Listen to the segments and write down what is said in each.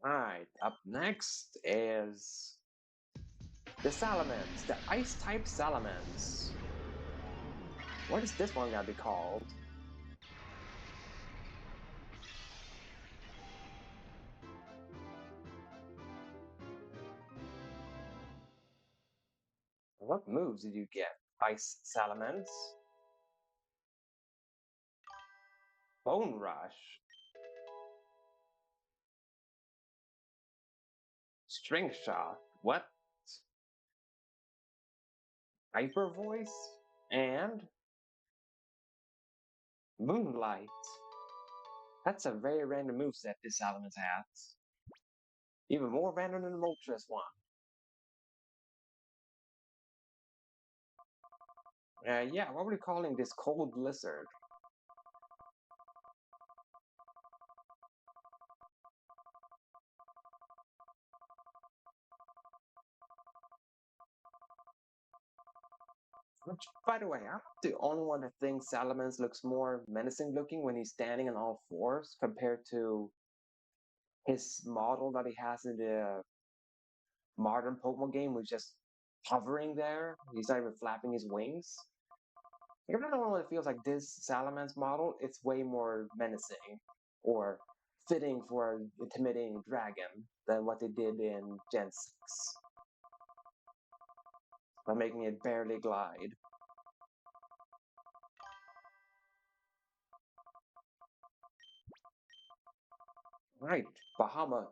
Alright, up next is the Salamence, the Ice-type Salamence. What is this one gonna be called? What moves did you get, Ice Salamence? Bone Rush. Strength Shot. What? Hyper Voice? And Moonlight. That's a very random moveset this Salamence has. Even more random than the Moltres one. Yeah, what were we calling this Cold Blizzard? Which, by the way, I'm the only one that thinks Salamence looks more menacing looking when he's standing on all fours compared to his model that he has in the modern Pokemon game, who's just hovering there. He's not even flapping his wings. Like, I'm not the only one that feels like this Salamence model, it's way more menacing or fitting for an intimidating dragon than what they did in Gen 6 by making it barely glide. Right, Bahamut.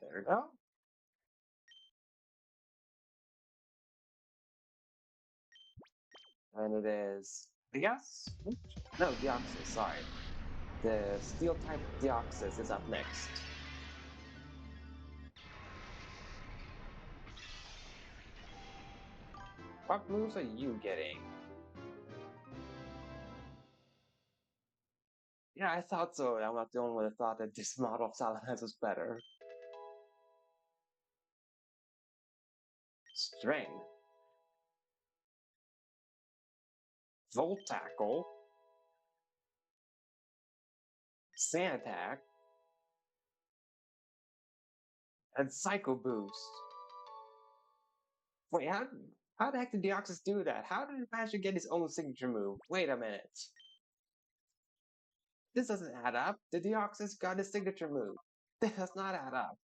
There we go. And it is Deoxys? No, Deoxys, sorry. The Steel type Deoxys is up next. What moves are you getting? Yeah, I thought so. I'm not the only one that thought that this model of Salamence was better. Strength. Volt Tackle. Sand Attack. And Psycho Boost. Wait, how the heck did Deoxys do that? How did he manage to get his own signature move? Wait a minute. This doesn't add up. The Deoxys got his signature move. This does not add up.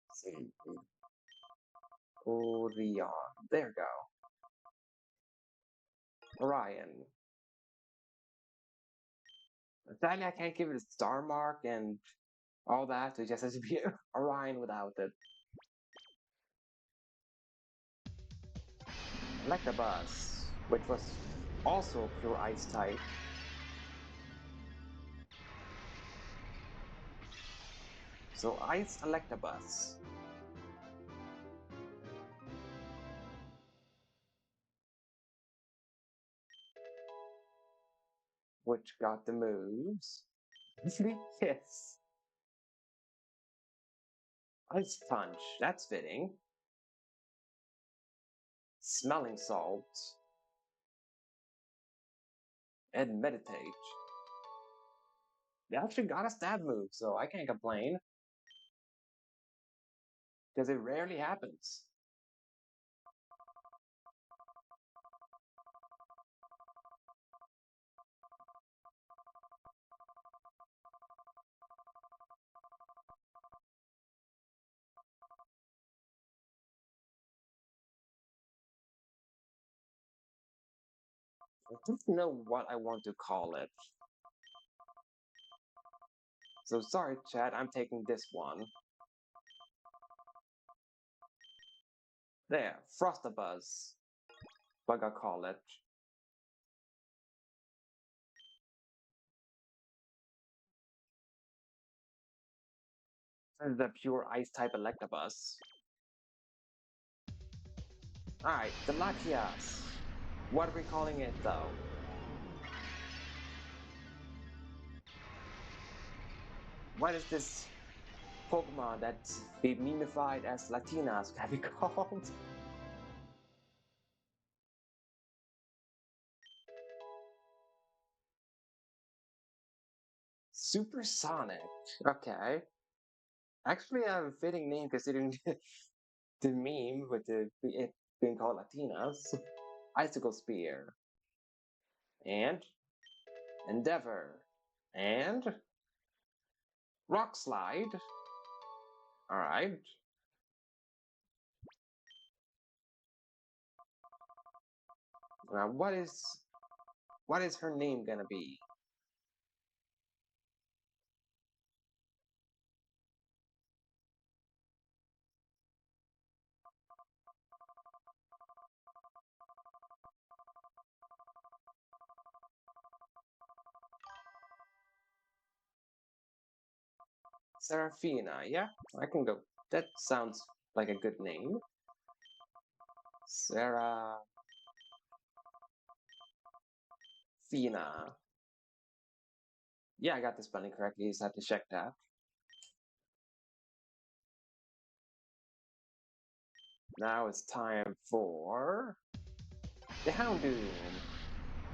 Let's see. Orion. There we go. Orion. Sadly, I can't give it a star mark and all that, so it just has to be Orion without it. Electabuzz, which was also pure ice type. So Ice Electabuzz. Which got the moves. Yes. Ice Punch, that's fitting. Smelling Salt. And Meditate. They actually got a stab move, so I can't complain. Because it rarely happens. I don't know what I want to call it. So sorry, chat, I'm taking this one. There, Frostabuzz. What I call it. The pure ice type Electabuzz. Alright, the Latias. What are we calling it though? What is this Pokemon that's been memified as Latinas can be called? Supersonic. Okay. Actually, a fitting name considering the meme with it being called Latinas. Icicle Spear. And Endeavor. And Rock Slide. Alright. Now what is her name gonna be? Serafina, yeah? I can go. That sounds like a good name. Serafina. Yeah, I got the spelling correctly. You just have to check that. Now it's time for the Houndoom.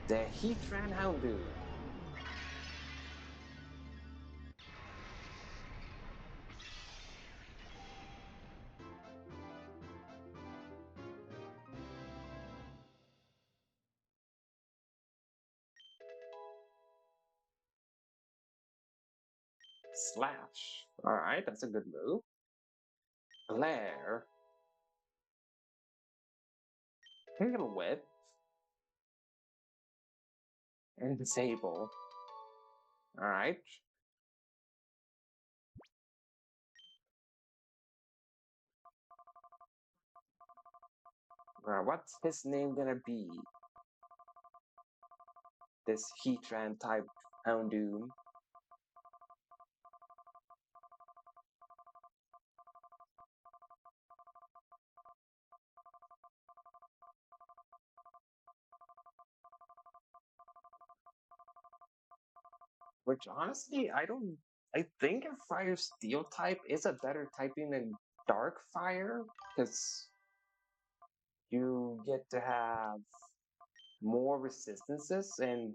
The Heatran Houndoom. Slash. Alright, that's a good move. Glare. Tail Whip. And Disable. Alright. What's his name gonna be? This Heatran type Houndoom. Which honestly, I think a Fire Steel type is a better typing than Dark Fire, because you get to have more resistances, and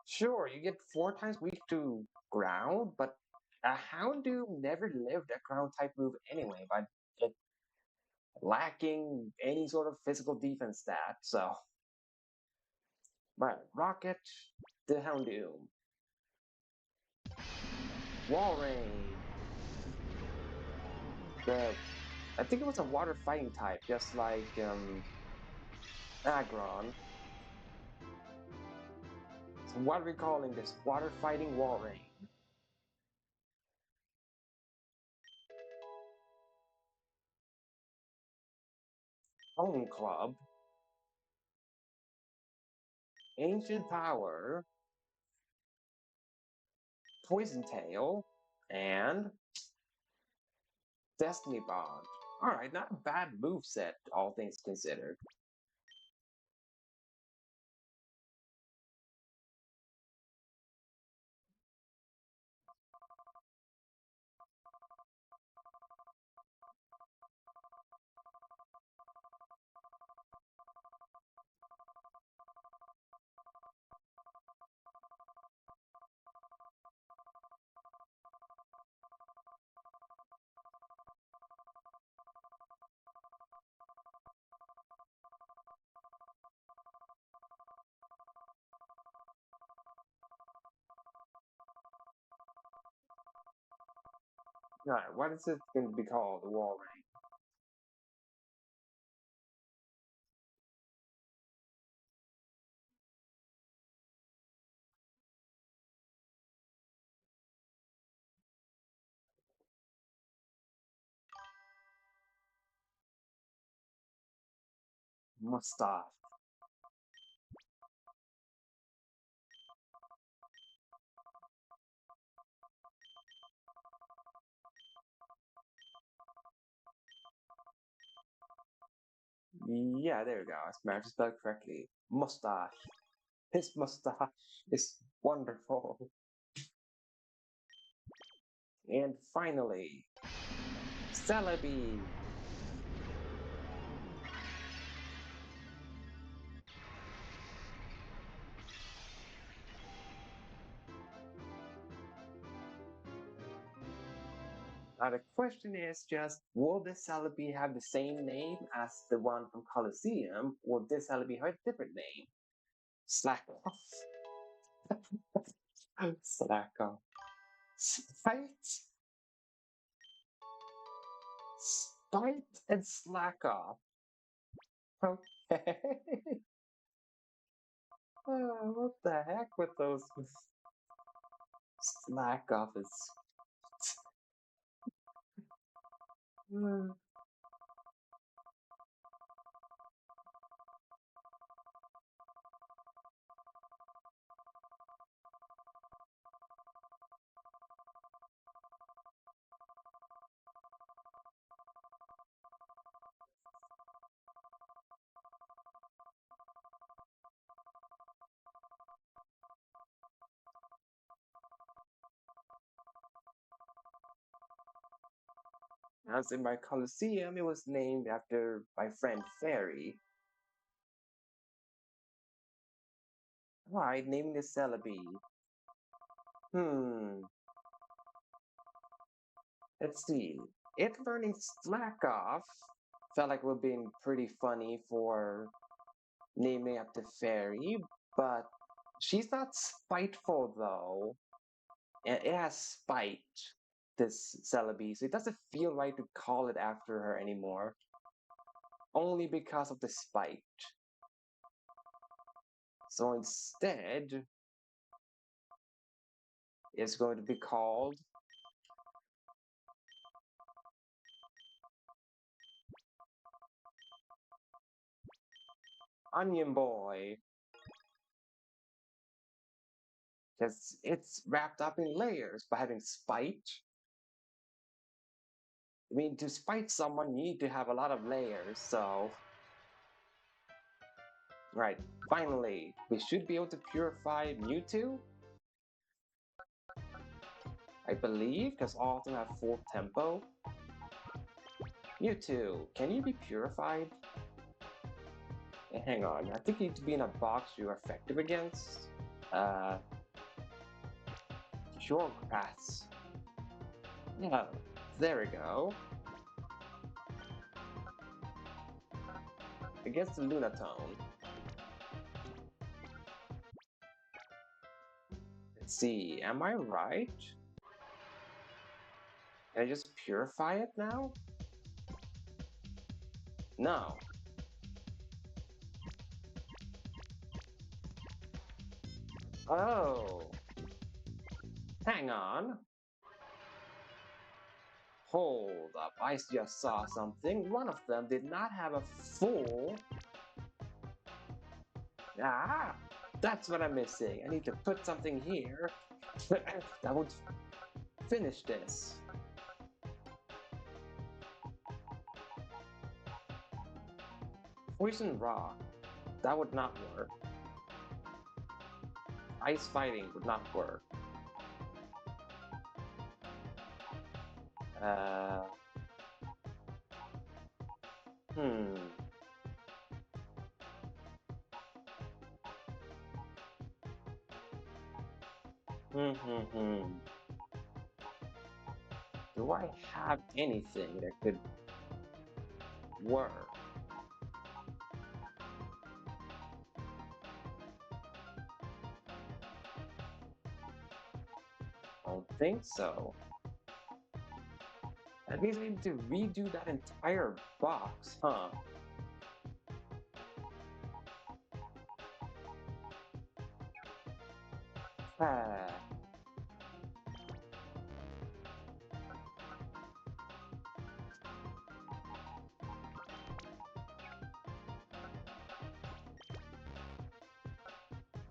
sure, you get 4 times weak to ground, but a Houndoom never lived a ground type move anyway, by it lacking any sort of physical defense stat, so. But Rocket, the Houndoom. Walrein. I think it was a water fighting type, just like Aggron. So what are we calling this? Water fighting Walrein. Home Club. Ancient Power. Poison Tail. And Destiny Bond. Alright, not a bad moveset, all things considered. Alright, what is it going to be called? The Walrein. Mustaf. Yeah, there you go. I managed to spell it correctly. Mustache. His mustache is wonderful. And finally, Celebi. Now the question is just, will this Celebi have the same name as the one from Colosseum, or this Celebi have a different name? Slack off. Slack off. Spite? Spite and slack off. Okay. What the heck with those slack off is... As in my Colosseum, it was named after my friend Fairy. Why naming the Celebi? Let's see. It learning slack off felt like it would be pretty funny for naming after Fairy, but she's not spiteful though. And it has spite, this Celebi, so it doesn't feel right to call it after her anymore. Only because of the spite. So instead, it's going to be called Onion Boy. Because it's wrapped up in layers by having spite. I mean, to spite someone, you need to have a lot of layers, so... Right, finally, we should be able to purify Mewtwo? I believe, because all of them have full tempo. Mewtwo, can you be purified? Hang on, I think you need to be in a box you're effective against. Sure, grass. Yeah, there we go. Against the Lunatone. Let's see, am I right? Can I just purify it now? No. Oh. Hang on. Hold up, I just saw something. One of them did not have a full... Ah! That's what I'm missing. I need to put something here that would finish this. Poison Rock. That would not work. Ice Fighting would not work. Do I have anything that could work? I don't think so. That means I need to redo that entire box, huh?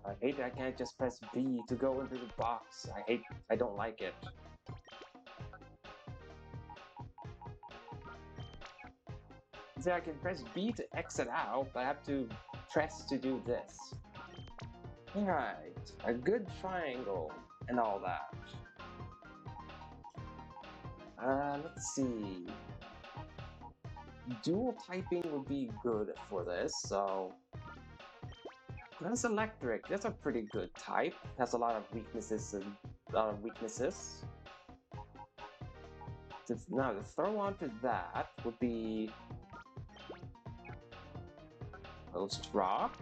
I hate that I can't just press V to go into the box. I don't like it. See, I can press B to exit out, but I have to press to do this. Alright, a good triangle and all that. Let's see. Dual typing would be good for this, so... That's electric. That's a pretty good type. Has a lot of weaknesses and Now, to throw onto that would be... Ghost Rock.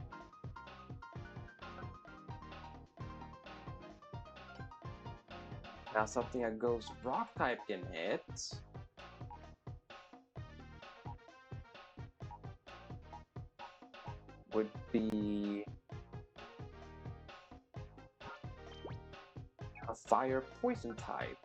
Now something a Ghost Rock type can hit. Would be... a Fire Poison type.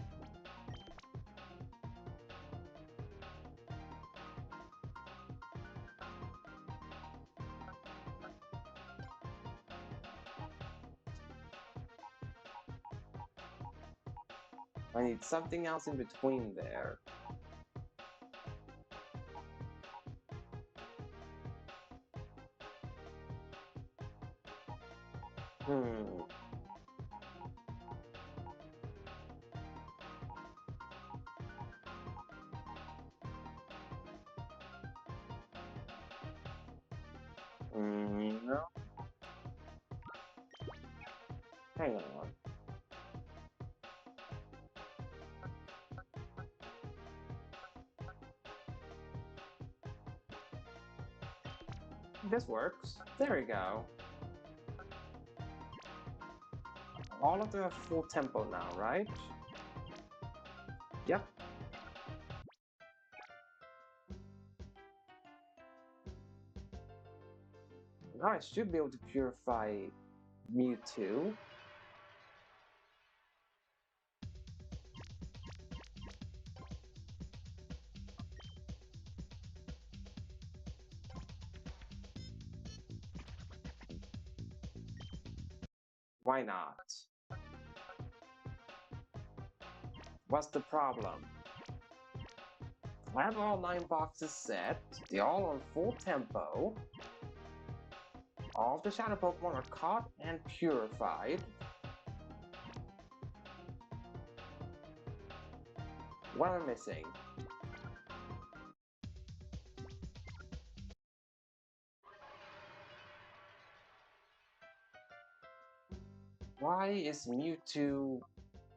I need something else in between there. Hmm. No. Hang on. This works. There we go. All of them have full tempo now, right? Yep. Now I should be able to purify Mewtwo. Why not? What's the problem? I have all 9 boxes set. They're all on full tempo. All of the shadow Pokemon are caught and purified. What am I missing? Why is Mewtwo,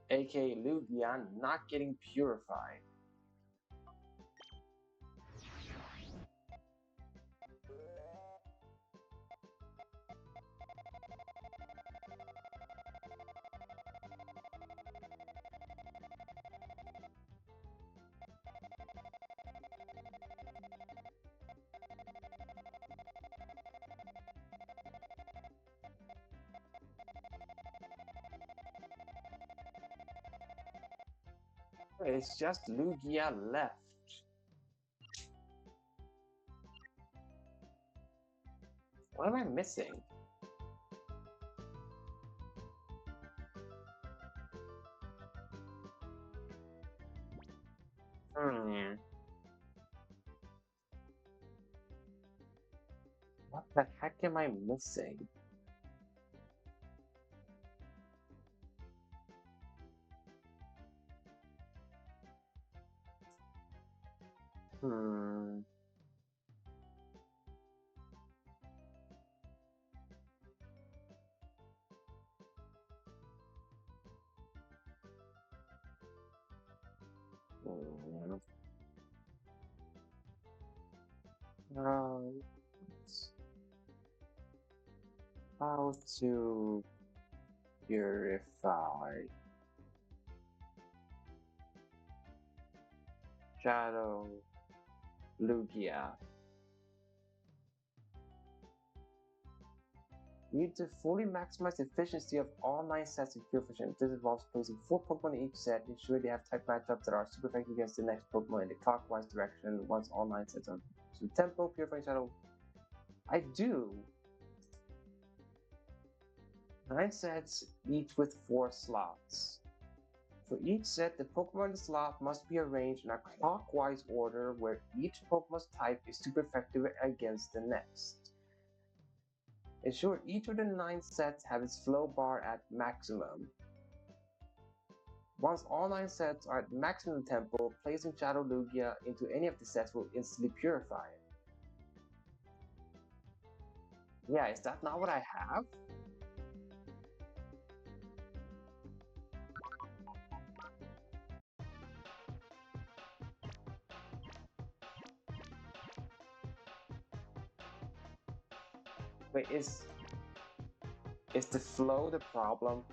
aka Lugia, not getting purified? It's just Lugia left. What am I missing? What the heck am I missing? How to purify Shadow Lugia. You need to fully maximize the efficiency of all 9 sets of purification. This involves placing 4 Pokemon in each set, ensure they have type matchups that are super effective against the next Pokemon in the clockwise direction once all 9 sets are to tempo, purifying shadow. I do. 9 sets, each with 4 slots. For each set, the Pokemon in the slot must be arranged in a clockwise order where each Pokemon's type is super effective against the next. Ensure each of the 9 sets have its flow bar at maximum. Once all 9 sets are at maximum tempo, placing Shadow Lugia into any of the sets will instantly purify it. Yeah, is that not what I have? Wait, is the flow the problem?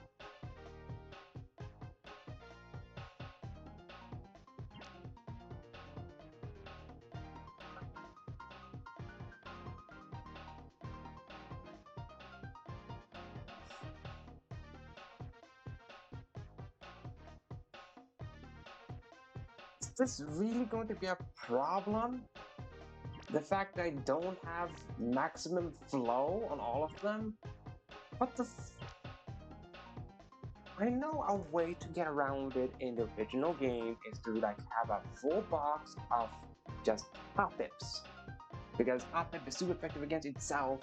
Is this really going to be a problem? The fact that I don't have maximum flow on all of them? What the I know a way to get around it in the original game is to like have a full box of just Hot-Pips. Because Hot-Pip is super effective against itself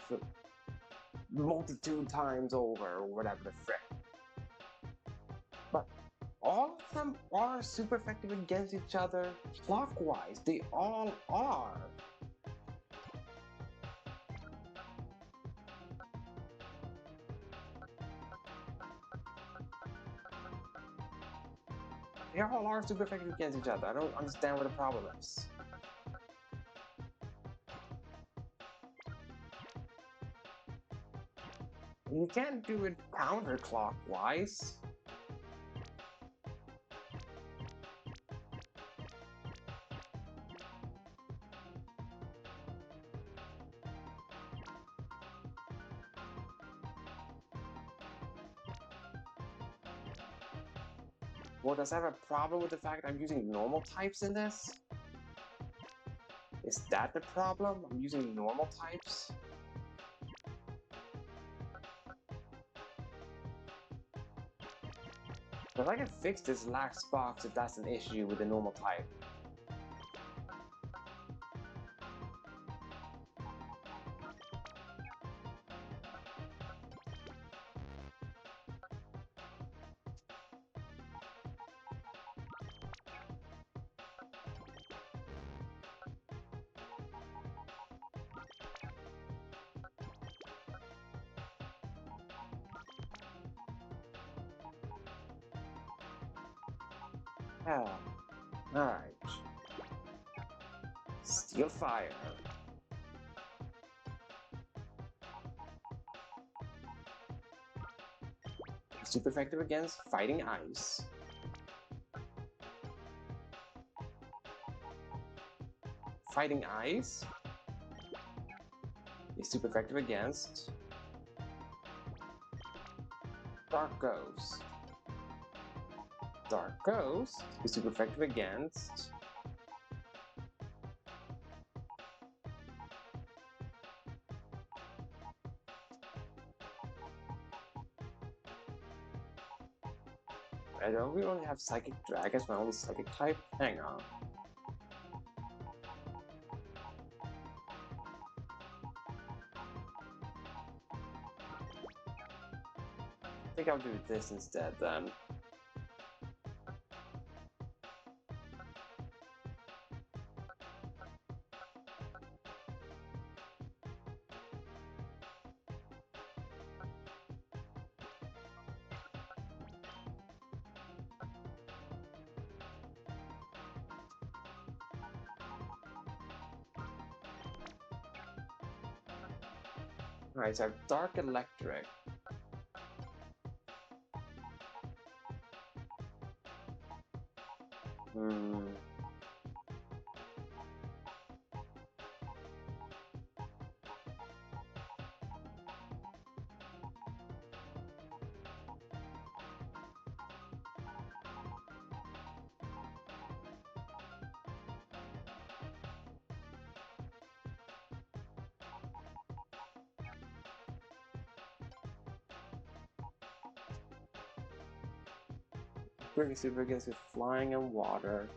multitude times over, or whatever the frick. But all of them are super effective against each other clockwise. They all are. They all are super effective against each other. I don't understand what the problem is. You can't do it counterclockwise. Well, does that have a problem with the fact that I'm using normal types in this? Is that the problem? I'm using normal types? But I can fix this last box if that's an issue with the normal type. Ah, alright. Steel Fire. Super effective against Fighting Ice. Fighting Ice is super effective against Dark Ghost. Dark Ghost is super effective against I don't really only have Psychic Drag as my only Psychic type. Hang on. I think I'll do this instead then. Alright, so I have Dark Electric. Super begins with flying and water.